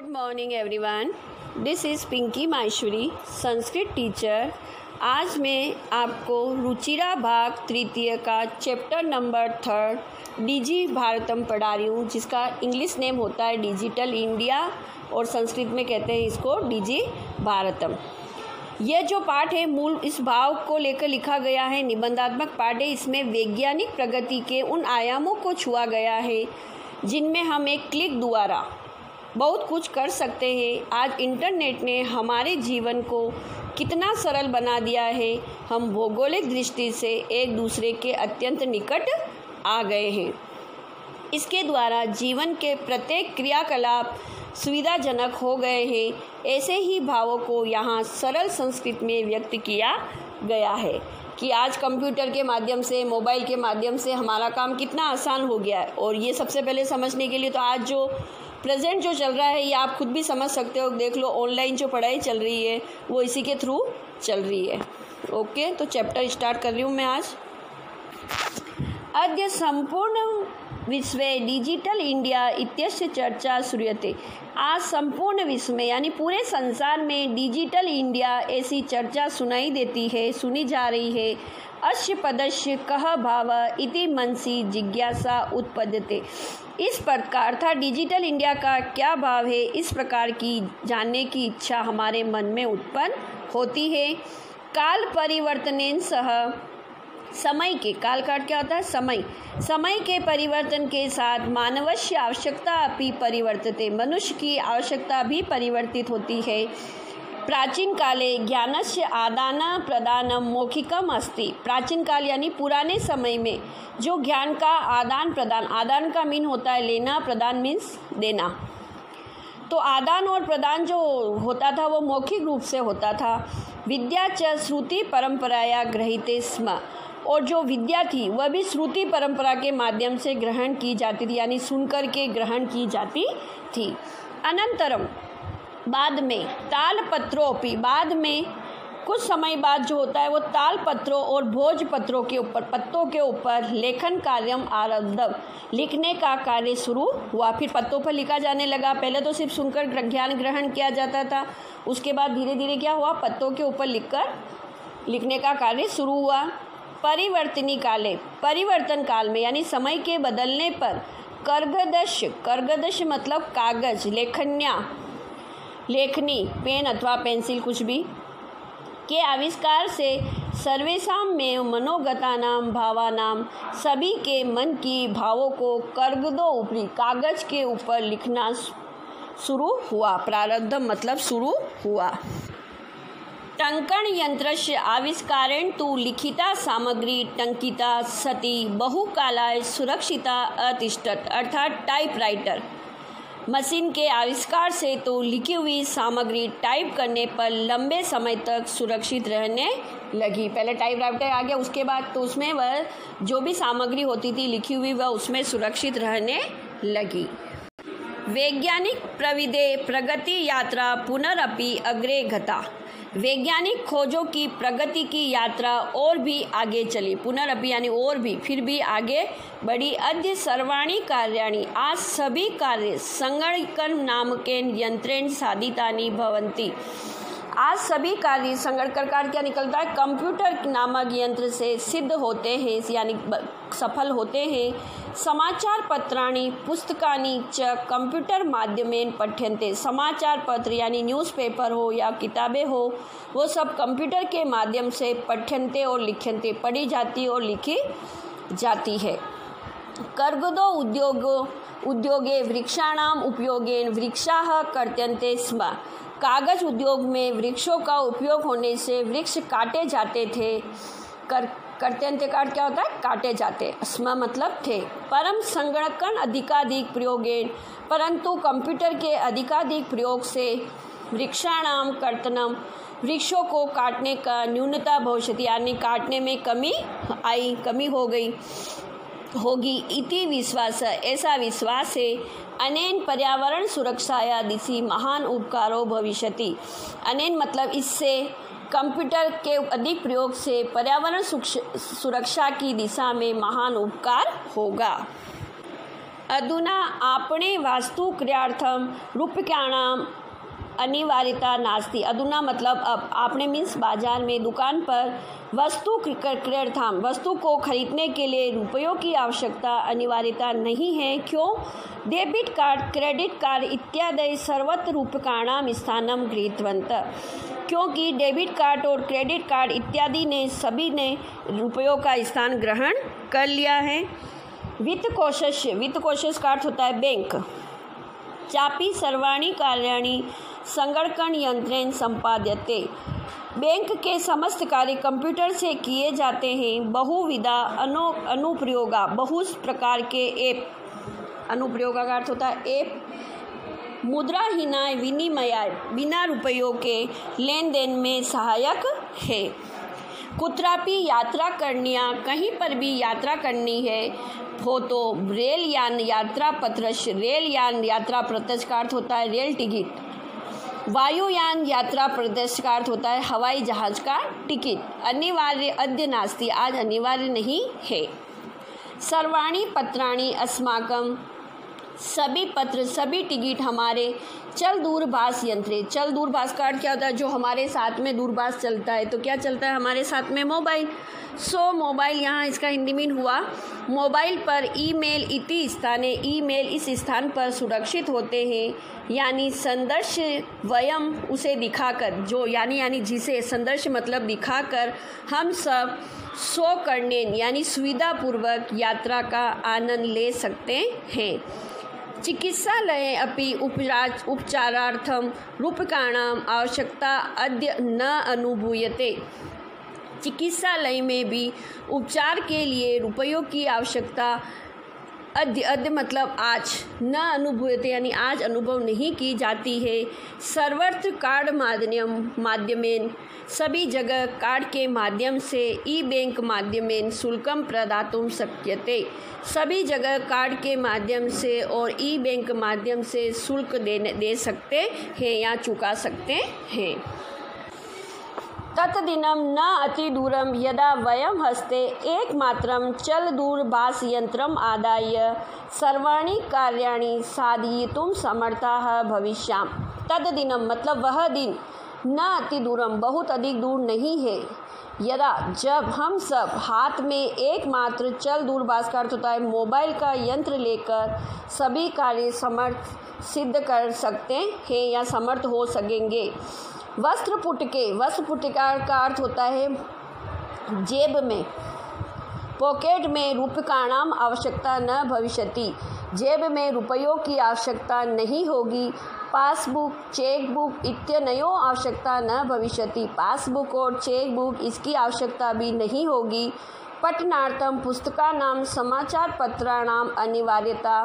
Good morning everyone, this is Pinki Maheshwari, Sanskrit teacher. आज मैं आपको रुचिरा भाग तृतीय का चैप्टर नंबर 3 डीजी भारतम पढ़ा रही हूँ, जिसका इंग्लिश नेम होता है डिजिटल इंडिया और संस्कृत में कहते हैं इसको डीजी भारतम। यह जो पाठ है मूल इस भाव को लेकर लिखा गया है, निबंधात्मक पाठ है। इसमें वैज्ञानिक प्रगति के उन आयामों को छुआ गया है जिनमें हम एक क्लिक द्वारा बहुत कुछ कर सकते हैं। आज इंटरनेट ने हमारे जीवन को कितना सरल बना दिया है। हम भौगोलिक दृष्टि से एक दूसरे के अत्यंत निकट आ गए हैं। इसके द्वारा जीवन के प्रत्येक क्रियाकलाप सुविधाजनक हो गए हैं। ऐसे ही भावों को यहाँ सरल संस्कृत में व्यक्त किया गया है कि आज कंप्यूटर के माध्यम से, मोबाइल के माध्यम से हमारा काम कितना आसान हो गया है। और ये सबसे पहले समझने के लिए तो आज जो प्रेजेंट जो चल रहा है ये आप खुद भी समझ सकते हो। देख लो, ऑनलाइन जो पढ़ाई चल रही है वो इसी के थ्रू चल रही है। ओके, तो चैप्टर स्टार्ट कर रही हूँ मैं आज। अद्य संपूर्ण विश्वे डिजिटल इंडिया इत्यस्य चर्चा श्रूयते। आज संपूर्ण विश्व में यानी पूरे संसार में डिजिटल इंडिया ऐसी चर्चा सुनाई देती है, सुनी जा रही है। अस्य पदस्य कः भाव इति मनसि जिज्ञासा उत्पद्यते। इस प्रकार था डिजिटल इंडिया का क्या भाव है, इस प्रकार की जानने की इच्छा हमारे मन में उत्पन्न होती है। काल परिवर्तनेन सह, समय के, काल का क्या होता है समय के परिवर्तन के साथ मानवस्य आवश्यकता अपि परिवर्तते, मनुष्य की आवश्यकता भी परिवर्तित होती है। प्राचीन काले ज्ञानस्य आदान प्रदानम मौखिकम अस्ति। प्राचीन काल यानी पुराने समय में जो ज्ञान का आदान प्रदान, आदान का मीन होता है लेना, प्रदान मीन्स देना। तो आदान और प्रदान जो होता था वो मौखिक रूप से होता था। विद्या च श्रुति परंपराया गृहीते स्म। और जो विद्या थी वह भी श्रुति परंपरा के माध्यम से ग्रहण की जाती थी, यानी सुनकर के ग्रहण की जाती थी। अनंतरम, बाद में, तालपत्रोपि, बाद में कुछ समय बाद जो होता है वो तालपत्रों और भोजपत्रों के ऊपर, पत्तों के ऊपर लेखन कार्यम आरब्ध, लिखने का कार्य शुरू हुआ। फिर पत्तों पर लिखा जाने लगा। पहले तो सिर्फ सुनकर ज्ञान ग्रहण किया जाता था, उसके बाद धीरे धीरे क्या हुआ, पत्तों के ऊपर लिखकर लिखने का कार्य शुरू हुआ। परिवर्तनी काले, परिवर्तन काल में यानी समय के बदलने पर कर्गदश, कर्गदश मतलब कागज, लेखनी, पेन अथवा पेंसिल कुछ भी के आविष्कार से सर्वेषां में मनोगतानाम भावानाम, सभी के मन की भावों को कर्गदो ऊपरी, कागज के ऊपर लिखना शुरू हुआ। प्रारब्ध मतलब शुरू हुआ। टंकण यंत्र से आविष्कारेण तु लिखिता सामग्री टंकिता सती बहुकालाय सुरक्षिता अतिष्ठत। अर्थात टाइपराइटर मशीन के आविष्कार से तो लिखी हुई सामग्री टाइप करने पर लंबे समय तक सुरक्षित रहने लगी। पहले टाइपराइटर आ गया, उसके बाद तो उसमें वह जो भी सामग्री होती थी लिखी हुई वह उसमें सुरक्षित रहने लगी। वैज्ञानिक प्रविधे प्रगति यात्रा पुनरपि अग्रे गता। वैज्ञानिक खोजों की प्रगति की यात्रा और भी आगे चली। पुनरपि यानी और भी, फिर भी आगे बढ़ी। अद्य सर्वाणि कार्याणि, आज सभी कार्य संगणकन नामकेन यंत्रेण साधितानि भवन्ति। आज सभी कार्य, संगणक का क्या निकलता है, कंप्यूटर नामक यंत्र से सिद्ध होते हैं, यानी सफल होते हैं। समाचार पत्राणि पुस्तकानि च कंप्यूटर माध्यमेन पठ्यन्ते। समाचार पत्र यानी न्यूज़पेपर हो या किताबें हो, वो सब कंप्यूटर के माध्यम से पठ्यन्ते और लिख्यन्ते, पढ़ी जाती और लिखी जाती है। कर्गदो उद्योगे वृक्षाणाम उपयोगेन वृक्षाः कर्त्यन्ते स्म। कागज उद्योग में वृक्षों का उपयोग होने से वृक्ष काटे जाते थे। कर्त्यन्ते का क्या होता है, काटे जाते, स्म मतलब थे। परम संगणकन अधिकाधिक प्रयोगेन, परंतु कंप्यूटर के अधिकाधिक प्रयोग से वृक्षाणाम कर्तनम, वृक्षों को काटने का न्यूनता भविष्यति, यानी काटने में कमी आई, कमी होगी। इति विश्वास, ऐसा विश्वास है। अनेन पर्यावरण सुरक्षाया दिशि महान उपकारो भविष्यति। अनेन मतलब इससे, कंप्यूटर के अधिक प्रयोग से पर्यावरण सुरक्षा की दिशा में महान उपकार होगा। अधुना आपणे वास्तु क्रियार्थम रूप्यकाणाम अनिवार्यता नास्ति। अधुना मतलब अब, आपने मीन्स बाजार में, दुकान पर वस्तु क्रियार्थम वस्तु को खरीदने के लिए रुपयों की आवश्यकता अनिवार्यता नहीं है। क्यों? डेबिट कार्ड, क्रेडिट कार्ड इत्यादि सर्वत्र रूप्यकाणाम स्थानम गृहीतवन्तः। क्योंकि डेबिट कार्ड और क्रेडिट कार्ड इत्यादि ने सभी ने रुपयों का स्थान ग्रहण कर लिया है। वित्त कोशस्य का अर्थ होता है बैंक। चापी सर्वाणि कार्याणि संगणक यंत्रेण संपाद्यते। बैंक के समस्त कार्य कंप्यूटर से किए जाते हैं। बहुविधा अनुप्रयोगा, बहुत प्रकार के ऐप, अनुप्रयोगा का अर्थ होता है ऐप। मुद्राहीना विनिमय, बिना रुपयों के लेन देन में सहायक है। कुत्रापि यात्रा करनिया, कहीं पर भी यात्रा करनी है हो तो रेल यान यात्रा पत्रश, रेल यान यात्रा प्रत्यक्ष का अर्थ होता है रेल टिकट। वायुयान यात्रा प्रत्यक्ष का अर्थ होता है हवाई जहाज का टिकट। अनिवार्य अद्य नास्ति, आज अनिवार्य नहीं है। सर्वाणि पत्राणि अस्माकं, सभी पत्र सभी टिकट हमारे चल दूरभाष यंत्रे। चल दूरभाष का अर्थ क्या होता है? जो हमारे साथ में दूरभाष चलता है। तो क्या चलता है हमारे साथ में? मोबाइल। मोबाइल यहाँ इसका हिंदी मीन हुआ मोबाइल पर ईमेल इति स्थाने, ईमेल इस स्थान पर सुरक्षित होते हैं। यानी संदर्श वयम, उसे दिखाकर, जो यानी जिसे संदर्श मतलब दिखाकर हम सब करने यानी सुविधापूर्वक यात्रा का आनंद ले सकते हैं। चिकित्सालये अपि उपचारार्थम रूप्यकाणाम आवश्यकता अद्य न अनुभूयते। चिकित्सालय में भी उपचार के लिए रुपयों की आवश्यकता अद्य मतलब आज, न अनुभूयते यानी आज अनुभव नहीं की जाती है। सर्वत्र कार्ड माध्यमेन, सभी जगह कार्ड के माध्यम से, ई बैंक माध्यमेन शुल्कम प्रदातुं शक्यते। सभी जगह कार्ड के माध्यम से और ई बैंक माध्यम से शुल्क दे सकते हैं या चुका सकते हैं। तत्दिनं न अतिदूरं यदा वयं हस्ते एकमात्रं चल दूरभाष यंत्रम् आदाय सर्वाणि कार्याणि साधयितुं समर्थाः भविष्याम। तत्दिनं मतलब वह दिन, न अतिदूरम बहुत अधिक दूर नहीं है, यदा जब हम सब हाथ में एकमात्र चल दूरभाष का अर्थ होता है मोबाइल का यंत्र लेकर सभी कार्य समर्थ सिद्ध कर सकते हैं या समर्थ हो सकेंगे। वस्त्र पुटिका का अर्थ होता है जेब में, पॉकेट में रूप्यकाणाम आवश्यकता न भविष्यति, जेब में रुपयों की आवश्यकता नहीं होगी। पासबुक, चेकबुक इत्यनयों आवश्यकता न भविष्यति, पासबुक और चेकबुक इसकी आवश्यकता भी नहीं होगी। पठनार्थम पुस्तकानाम समाचार पत्राणाम अनिवार्यता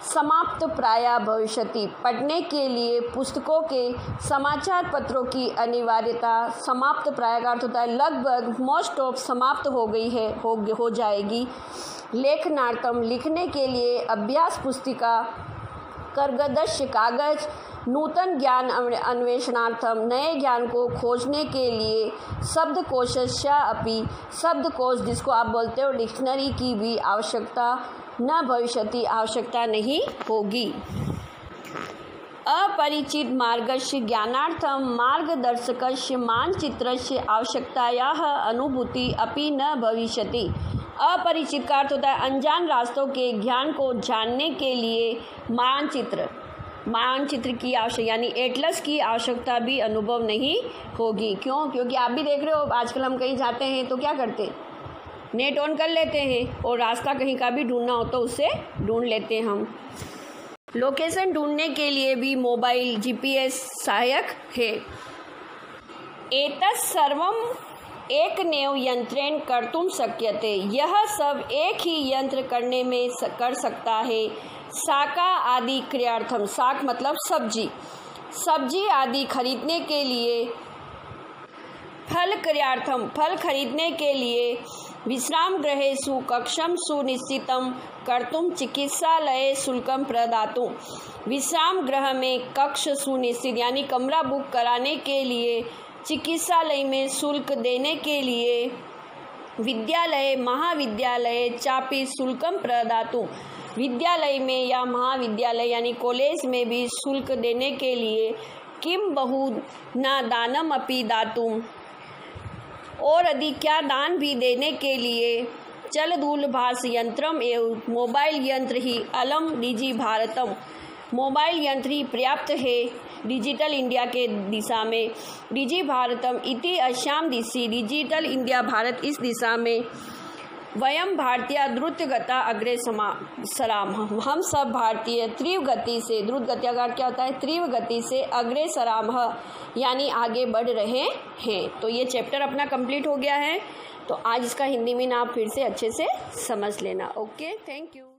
समाप्त प्राय भविष्यति, पढ़ने के लिए पुस्तकों के समाचार पत्रों की अनिवार्यता समाप्त प्राय का अर्थ होता है लगभग, मोस्ट ऑफ समाप्त हो गई है, हो जाएगी। लेखनार्थम लिखने के लिए अभ्यास पुस्तिका, कर्गदस्य कागज, नूतन ज्ञान अन्वेषणार्थम नए ज्ञान को खोजने के लिए, शब्दकोशस्य अपि शब्दकोश जिसको आप बोलते हो डिक्शनरी की भी आवश्यकता न भविष्यति आवश्यकता नहीं होगी। अपरिचित मार्गस्य ज्ञानार्थम मार्गदर्शकस्य मानचित्रस्य आवश्यकतायाः अनुभूति अपि न भविष्यति। अपरिचित का अर्थ होता है अनजान रास्तों के ज्ञान को जानने के लिए मानचित्र की आवश्यकता यानी एटलस की आवश्यकता भी अनुभव नहीं होगी। क्यों? क्योंकि आप भी देख रहे हो आजकल हम कहीं जाते हैं तो क्या करते हैं, नेट ऑन कर लेते हैं और रास्ता कहीं का भी ढूंढना हो तो उससे ढूंढ लेते हैं। हम लोकेशन ढूंढने के लिए भी मोबाइल जीपीएस सहायक है। एतत् सर्वम एकमेव यंत्रेण कर्तुं शक्यते, यह सब एक ही यंत्र करने में कर सकता है। शाका आदि क्रियार्थम, शाक मतलब सब्जी आदि खरीदने के लिए, फल क्रियार्थम फल खरीदने के लिए, विश्राम गृहेषु कक्षम सुनिश्चितम कर्तुम चिकित्सालय शुल्कम प्रदातुं, विश्राम गृह में कक्ष सुनिश्चित यानी कमरा बुक कराने के लिए, चिकित्सालय में शुल्क देने के लिए, विद्यालय महाविद्यालय चापी शुल्कम प्रदातुं, विद्यालय में या महाविद्यालय यानी कॉलेज में भी शुल्क देने के लिए किम बहु न दानम अपि दातुम, और अधिक क्या दान भी देने के लिए चलदूरभाष यंत्रम एवं मोबाइल यंत्र ही अलम डिजी भारतम, मोबाइल यंत्र ही पर्याप्त है डिजिटल इंडिया के दिशा में। डिजी भारतम इति अस्याम दिशि, डिजिटल इंडिया भारत इस दिशा में। वयम भारतीय द्रुतगता अग्रे सराम, हम सब भारतीय तीव्र गति से, द्रुत गति का क्या होता है, तीव्र गति से अग्रे सराम यानी आगे बढ़ रहे हैं। तो ये चैप्टर अपना कंप्लीट हो गया है। तो आज इसका हिंदी में आप फिर से अच्छे से समझ लेना। Okay, thank you.